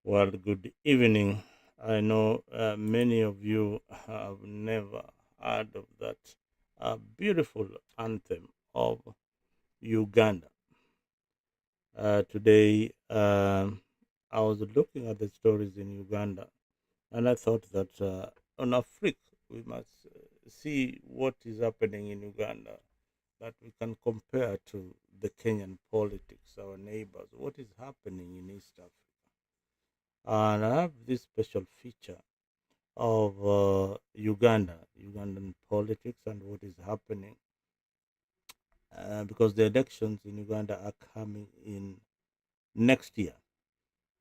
Well, good evening. I know many of you have never heard of that beautiful anthem of Uganda. Today, I was looking at the stories in Uganda, and I thought that on Africa, we must see what is happening in Uganda that we can compare to the Kenyan politics, our neighbors, what is happening in East Africa. And I have this special feature of Ugandan politics and what is happening because the elections in Uganda are coming in next year.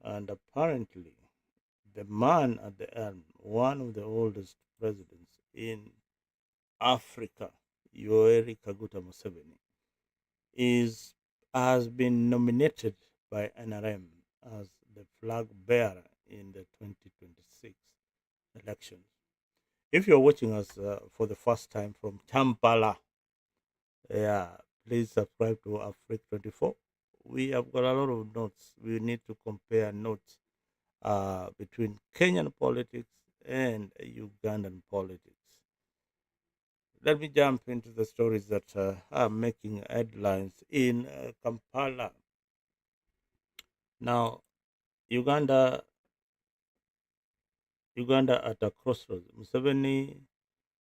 And apparently, the man at the helm, one of the oldest presidents in Africa, Yoweri Kaguta Museveni, is has been nominated by NRM as the flag bearer in the 2026 elections. If you're watching us for the first time from Kampala, yeah, please subscribe to Africa 24. We have got a lot of notes. We need to compare notes between Kenyan politics and Ugandan politics. Let me jump into the stories that are making headlines in Kampala. Now, Uganda, Uganda at a crossroads. Museveni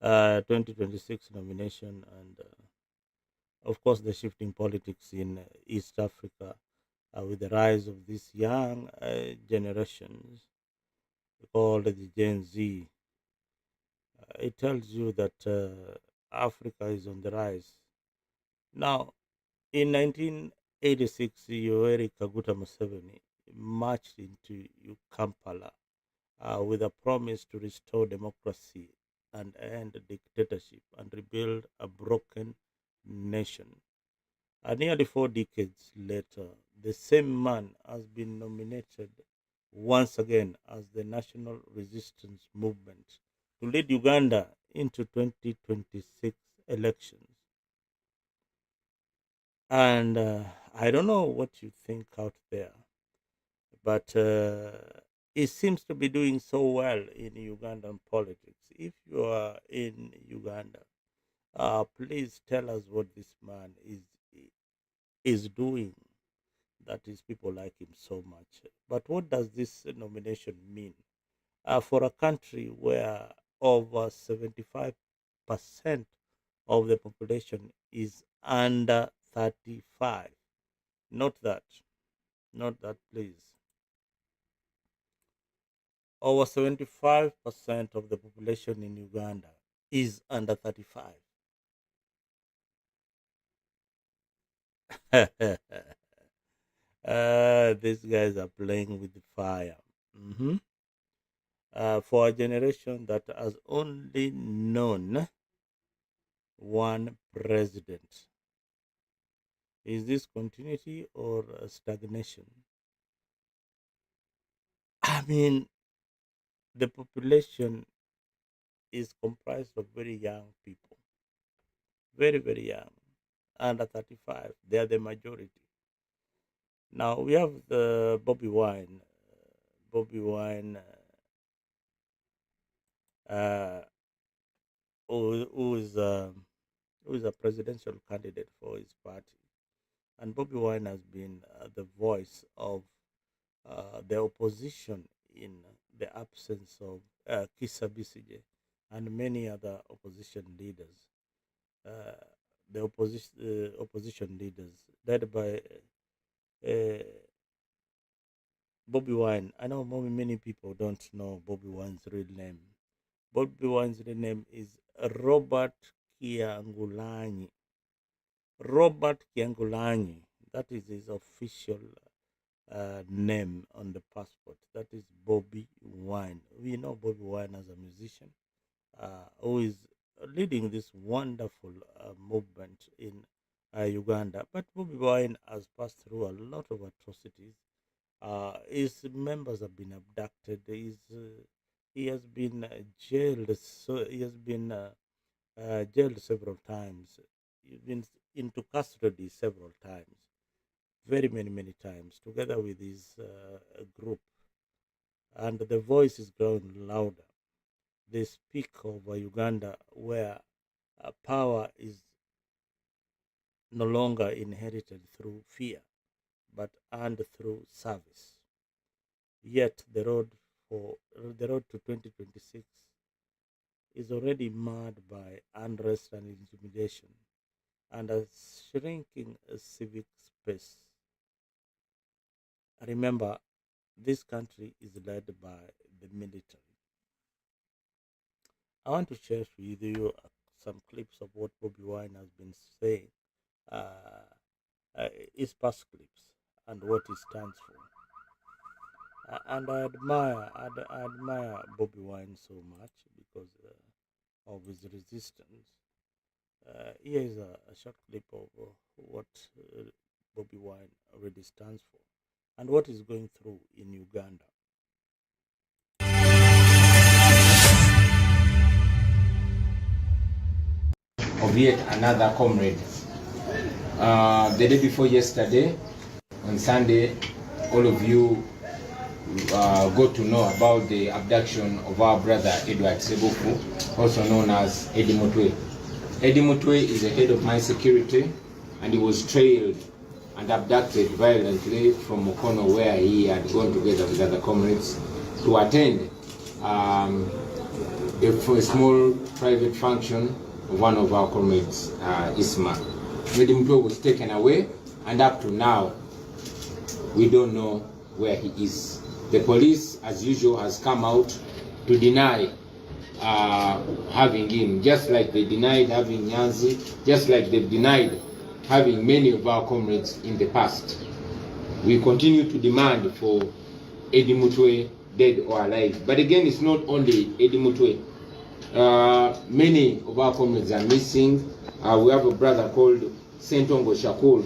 2026 nomination and of course, the shifting politics in East Africa with the rise of these young generations called the Gen Z. It tells you that Africa is on the rise. Now, in 1986, Yoweri Kaguta Museveni marched into Kampala with a promise to restore democracy and end dictatorship and rebuild a broken nation. Nearly 4 decades later, the same man has been nominated once again as the National Resistance Movement to lead Uganda into 2026 elections. And I don't know what you think out there, but it seems to be doing so well in Ugandan politics. If you are in Uganda, please tell us what this man is doing that is people like him so much. But what does this nomination mean for a country where over 75% of the population is under 35? Not that, not that, please. Over 75% of the population in Uganda is under 35. These guys are playing with fire. Mhm. For a generation that has only known one president. Is this continuity or stagnation? I mean, the population is comprised of very young people, very, very young, under 35. They are the majority. Now we have the Bobby Wine. Bobby Wine, uh, who, who is who is a presidential candidate for his party, and Bobby Wine has been the voice of the opposition in the absence of Kisa Bisije and many other opposition leaders. Uh, the opposition leaders led by uh, Bobi Wine. I know many people don't know Bobi Wine's real name. Bobi Wine's real name is Robert Kiangulanyi. Robert Kiangulanyi. That is his official name on the passport. That is Bobi Wine. We know Bobi Wine as a musician who is leading this wonderful movement in Uganda. But Bobi Wine has passed through a lot of atrocities. His members have been abducted. He has been jailed. So he has been jailed several times. He's been into custody several times, very many times, together with his group. And the voice is growing louder. They speak of Uganda where power is no longer inherited through fear, but earned through service. Yet the road to 2026 is already marred by unrest and intimidation and a shrinking civic space. Remember, this country is led by the military. I want to share with you some clips of what Bobi Wine has been saying, uh, his past clips, and what he stands for. And I admire Bobi Wine so much because of his resistance. Here is a short clip of what Bobi Wine already stands for and what he's going through in Uganda. Of yet another comrade. The day before yesterday, on Sunday, all of you got to know about the abduction of our brother Edward Sebuku, also known as Eddie Mutwe. Eddie Mutwe is the head of my security, and he was trailed and abducted violently from Mukono, where he had gone together with other comrades to attend a small private function of one of our comrades, Isma. Eddie Mutwe was taken away, and up to now, we don't know where he is. The police, as usual, has come out to deny having him, just like they denied having Nyanzi, just like they've denied having many of our comrades in the past. We continue to demand for Eddie Mutwe, dead or alive. But again, it's not only Eddie Mutwe. Many of our comrades are missing. We have a brother called Sentongo Shakul,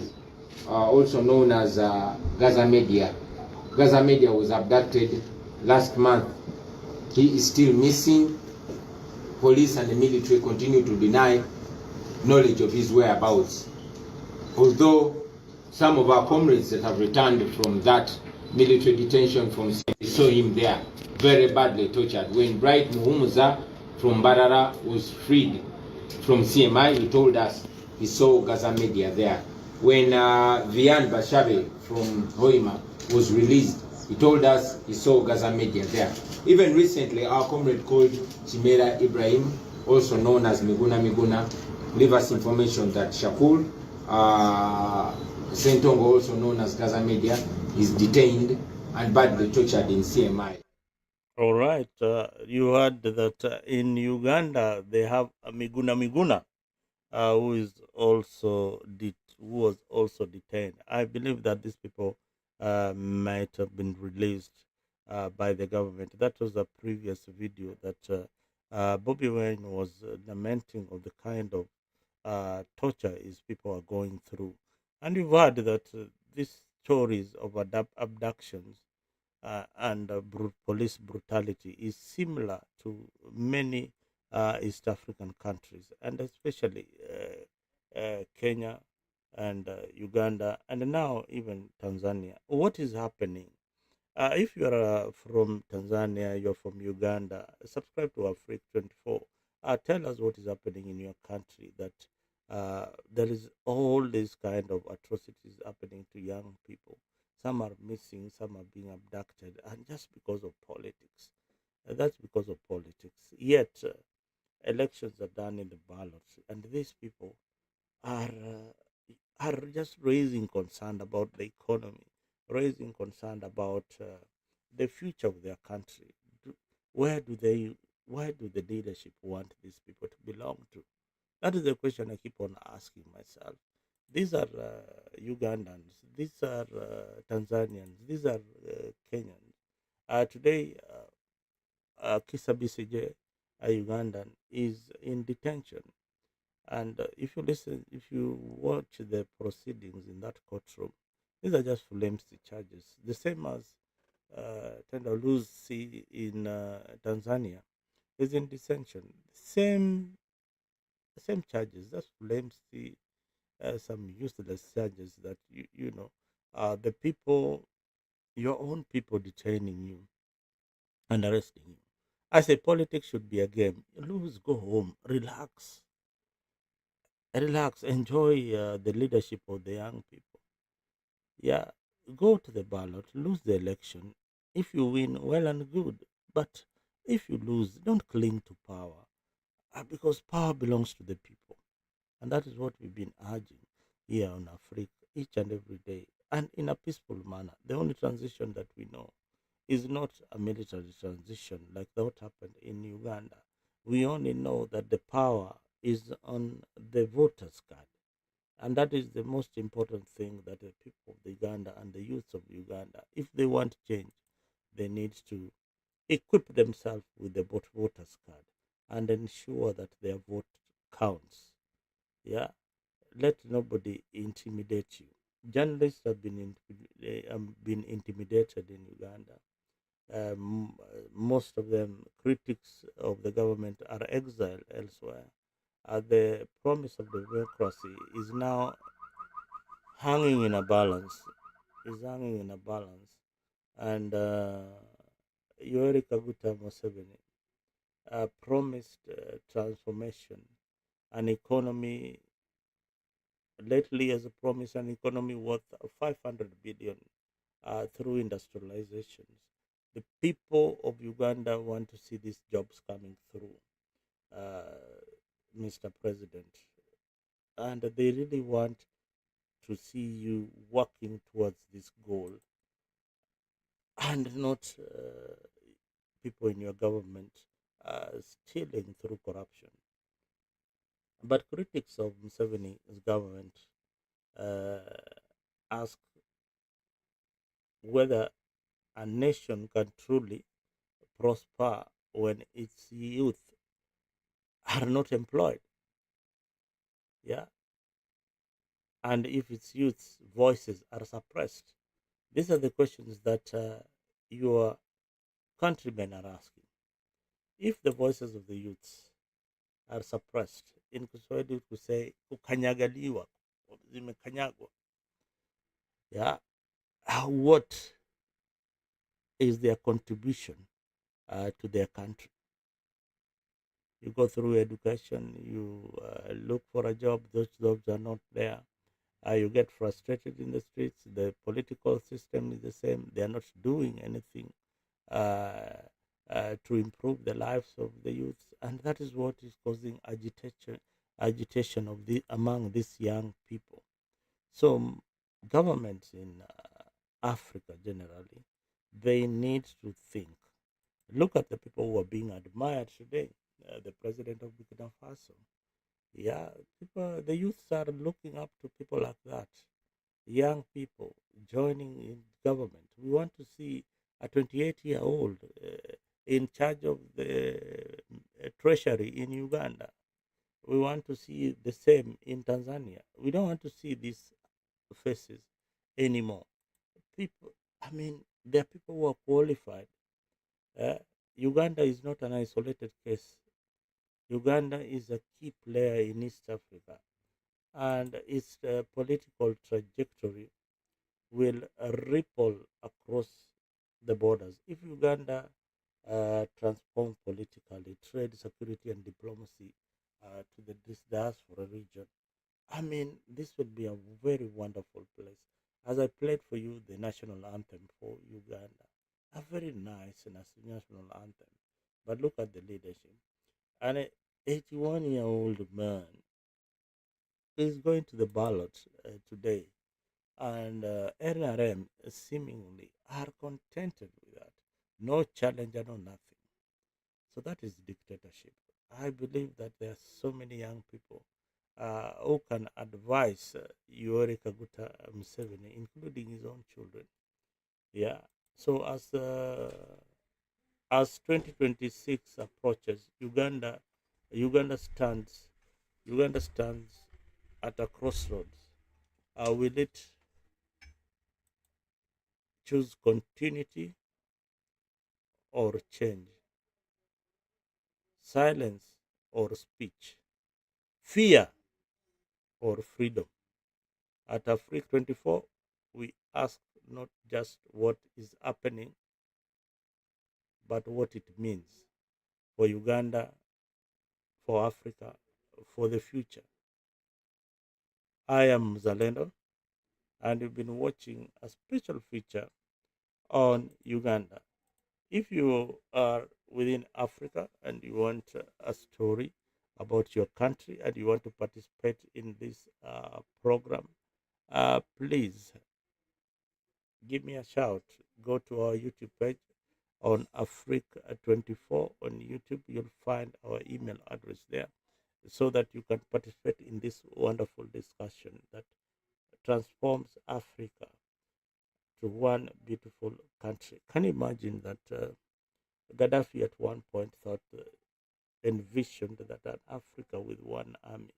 also known as Gaza Media. Gaza Media was abducted last month. He is still missing. Police and the military continue to deny knowledge of his whereabouts. Although some of our comrades that have returned from that military detention from saw him there, very badly tortured. When Bright Muhumuza from Barara was freed from CMI, he told us he saw Gaza Media there. When Vian Bashabe from Hoima was released, he told us he saw Gaza Media there. Even recently, our comrade called Chimera Ibrahim, also known as Miguna, gave us information that Shakul, Sentongo, also known as Gaza Media, is detained and badly tortured in CMI. All right, you heard that in Uganda they have a Miguna, who was also detained. I believe that these people might have been released by the government. That was a previous video that Bobi Wine was lamenting of the kind of torture his people are going through. And you've heard that these stories of abductions and police brutality is similar to many East African countries, and especially Kenya and Uganda, and now even Tanzania. What is happening? If you are from Tanzania, you're from Uganda, subscribe to Africa 24. Tell us what is happening in your country, that there is all these kind of atrocities happening to young people. Some are missing, some are being abducted, and just because of politics. That's because of politics. Yet, elections are done in the ballots, and these people are are just raising concern about the economy, raising concern about the future of their country. Where do they? Where do the leadership want these people to belong to? That is the question I keep on asking myself. These are Ugandans. These are Tanzanians. These are Kenyans. Today, Kisa Bisije, a Ugandan, is in detention. And if you listen, if you watch the proceedings in that courtroom, these are just flimsy charges. The same as Tenda Lucy in Tanzania is in detention. Same charges, just flimsy, some useless charges that you know, the people, your own people, detaining you and arresting you. I say politics should be a game. Lose, go home, relax, enjoy the leadership of the young people. Yeah, go to the ballot, lose the election. If you win, well and good. But if you lose, don't cling to power because power belongs to the people. And that is what we've been urging here on Africa each and every day and in a peaceful manner. The only transition that we know is not a military transition like that happened in Uganda. We only know that the power is on the voters' card. And that is the most important thing that the people of Uganda and the youth of Uganda, if they want change, they need to equip themselves with the voters' card and ensure that their vote counts. Yeah, let nobody intimidate you. Journalists have been intimidated in Uganda. Most of them critics of the government are exiled elsewhere. The promise of democracy is now hanging in a balance. Is hanging in a balance, and Yoweri Kaguta Museveni promised transformation, an economy lately has promised an economy worth 500 billion through industrializations. The people of Uganda want to see these jobs coming through, uh, Mr. President, and they really want to see you working towards this goal and not people in your government stealing through corruption. But critics of Museveni's government uh, ask whether a nation can truly prosper when its youth are not employed. Yeah, and if its youth's voices are suppressed. These are the questions that your countrymen are asking. If the voices of the youths are suppressed, in Kiswahili to say kukanyagaliwa, zimekanyagwa. Yeah, what is their contribution to their country? You go through education, you look for a job, those jobs are not there. You get frustrated in the streets. The political system is the same. They are not doing anything uh, to improve the lives of the youth, and that is what is causing agitation of the among these young people. So governments in Africa generally, they need to think. Look at the people who are being admired today. The president of Burkina Faso. Yeah, people, the youths are looking up to people like that. Young people joining in government. We want to see a 28-year-old in charge of the treasury in Uganda. We want to see the same in Tanzania. We don't want to see these faces anymore. People, I mean, there are people who are qualified. Uh, Uganda is not an isolated case. Uganda is a key player in East Africa, and its political trajectory will ripple across the borders. If Uganda transforms politically, trade, security, and diplomacy to this diaspora region, I mean, this would be a very wonderful place. As I played for you the national anthem for Uganda, a very nice national anthem. But look at the leadership. An 81-year-old man is going to the ballot today, and NRM seemingly are contented with that. no challenger, no nothing. So that is dictatorship. I believe that there are so many young people who can advise Yoweri Kaguta Museveni, including his own children. Yeah. So as 2026 approaches, Uganda stands Uganda stands at a crossroads. Will it choose continuity or change, silence or speech, fear or freedom? At Africa 24, we ask not just what is happening, but what it means for Uganda, for Africa, for the future. I am Zalendo, and you've been watching a special feature on Uganda. If you are within Africa and you want a story about your country and you want to participate in this program, please give me a shout. Go to our YouTube page on Africa 24 on YouTube. You'll find our email address there so that you can participate in this wonderful discussion that transforms Africa to one beautiful country. Can you imagine that Gaddafi at one point thought, envisioned that an Africa with one army?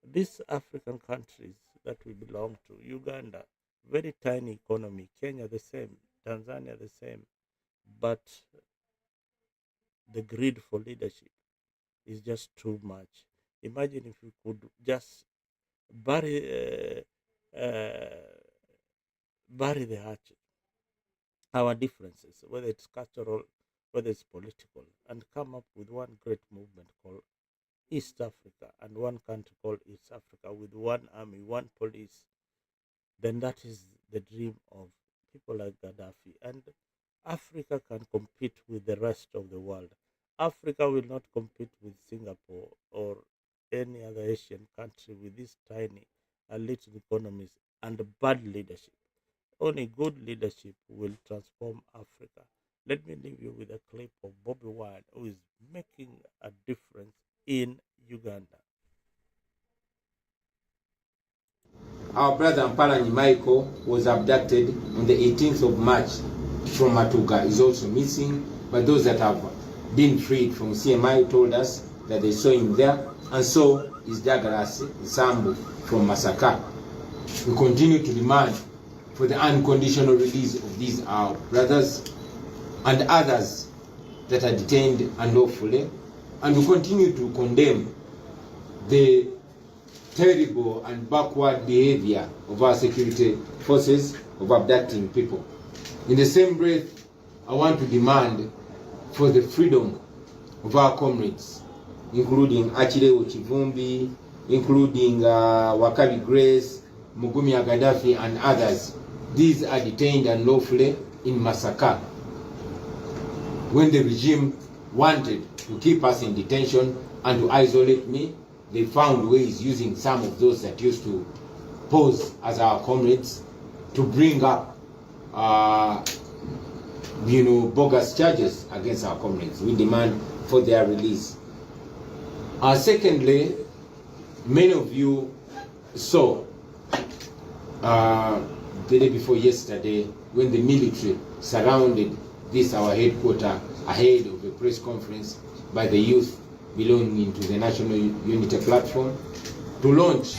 These African countries that we belong to, Uganda, very tiny economy, Kenya the same, Tanzania the same, but the greed for leadership is just too much. Imagine if we could just bury the hatchet, our differences, whether it's cultural, whether it's political, and come up with one great movement called East Africa and one country called East Africa with one army, one police, then that is the dream of people like Gaddafi. And Africa can compete with the rest of the world. Africa will not compete with Singapore or any other Asian country with these tiny and little economies and bad leadership. Only good leadership will transform Africa. Let me leave you with a clip of Bobi Wine, who is making a difference in Uganda. Our brother Mpalanyi Michael was abducted on the 18th of March from Matuga. Is also missing, but those that have been freed from CMI told us that they saw him there, and so is Douglas Sambu from Masaka. We continue to demand for the unconditional release of these our brothers and others that are detained unlawfully, and we continue to condemn the terrible and backward behavior of our security forces of abducting people. In the same breath, I want to demand for the freedom of our comrades, including Achille Chivumbi, including Wakabi Grace, Mugumi Gaddafi, and others. These are detained unlawfully in Masaka. When the regime wanted to keep us in detention and to isolate me, they found ways using some of those that used to pose as our comrades to bring up bogus charges against our comrades. We demand for their release. Secondly, many of you saw the day before yesterday when the military surrounded our headquarters ahead of a press conference by the youth belonging to the National Unity Platform to launch